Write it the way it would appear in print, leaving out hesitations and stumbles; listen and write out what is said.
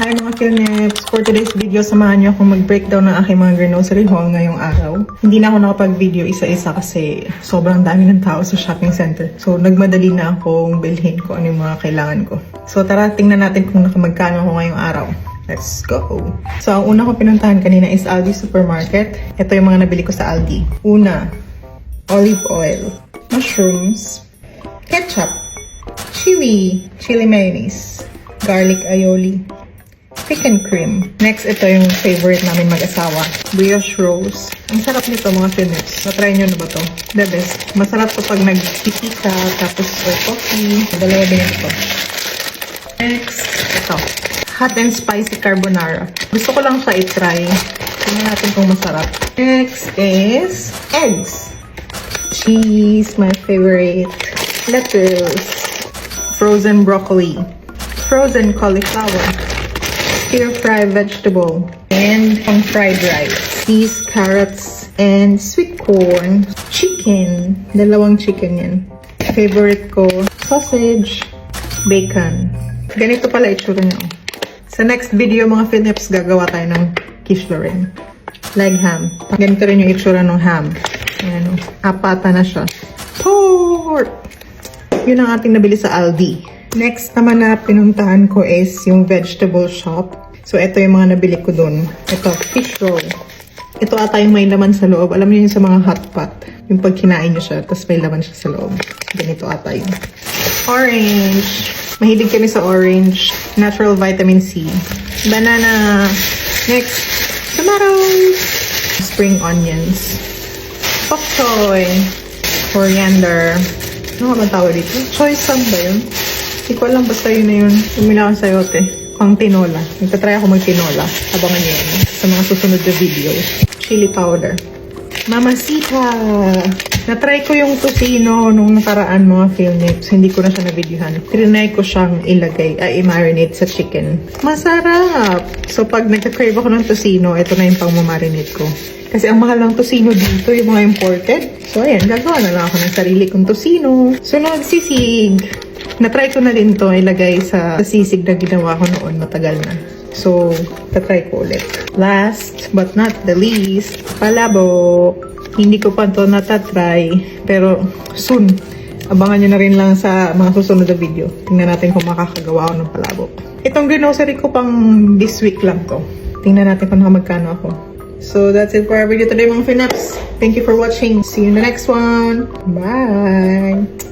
Hi mga Philnips! For today's video, samahan niyo akong mag-breakdown ng aking mga grocery haul ngayong araw. Hindi na ako nakapag-video isa-isa kasi sobrang dami ng tao sa shopping center. So, nagmadali na akong bilhin ko ano yung mga kailangan ko. So, tara, tingnan natin kung nakamagkano ako ngayong araw. Let's go! So, ang una ko pinuntahan kanina is Aldi Supermarket. Ito yung mga nabili ko sa Aldi. Una, olive oil, mushrooms, ketchup, chili mayonnaise, garlic aioli, chicken cream. Next, ito yung favorite namin mag-asawa, brioche rolls. Ang sarap nito mga Philnips. Na-try nyo na ba to? The best. Masarap to pag nag-pipi ka, tapos coffee. Dalawa din ito. Next, ito. Hot and spicy carbonara. Gusto ko lang siya i-try. Tingnan natin kung masarap. Next is eggs. Cheese, my favorite. Lettuce. Frozen broccoli. Frozen cauliflower. Stir-fry vegetable. And pang fried rice. Peas, carrots, and sweet corn. Chicken. Dalawang chicken yan. Favorite ko, sausage, bacon. Ganito pala itsura niya. Sa next video, mga Philnips, gagawa tayo ng quiche Lorraine. Leg ham. Ganito rin yung itsura ng ham. Ayan, apata na siya. Pork! Yun ang ating nabili sa Aldi. Next naman na pinuntahan ko is yung vegetable shop. So, ito yung mga nabili ko dun. Ito, fish roll. Ito ata yung may laman sa loob. Alam niyo yung sa mga hot pot. Yung pag kinain niyo siya, tapos may laman siya sa loob. Ganito ata yun. Orange. Mahilig kami sa orange. Natural vitamin C. Banana. Next, tomatoes. Spring onions. Bok choy. Coriander. Ano ka ba tawag dito? Choy sum ba yun? Hindi ko alam, basta yun na yun. Bumila ako sa sayote. Pang tinola. Nagtatry ako mag-tinola. Abangan niyo yun sa mga susunod na video. Chili powder. Mamacita! Natry ko yung tocino nung nakaraan mga Philnips. Hindi ko na siya na-videohan. Trinay ko siyang i-marinate sa chicken. Masarap! So pag nagka-crave ako ng tocino, ito na yung pang-marinate ko. Kasi ang mahal ng tocino dito, yung mga imported. So ayan, gagawa na lang ako ng sarili kong tocino. Sunod, sisig. Na-try ko na din to ilagay sa sisig na ginawa ko noon, matagal na. So, tatry ko ulit. Last but not the least, palabok. Hindi ko pa to natatry, pero soon. Abangan nyo na rin lang sa mga susunod na video. Tingnan natin kung makakagawa ako ng palabok. Itong grocery ko pang this week lang to. Tingnan natin kung magkano ako. So, that's it for our video today mga Philnips. Thank you for watching. See you in the next one. Bye!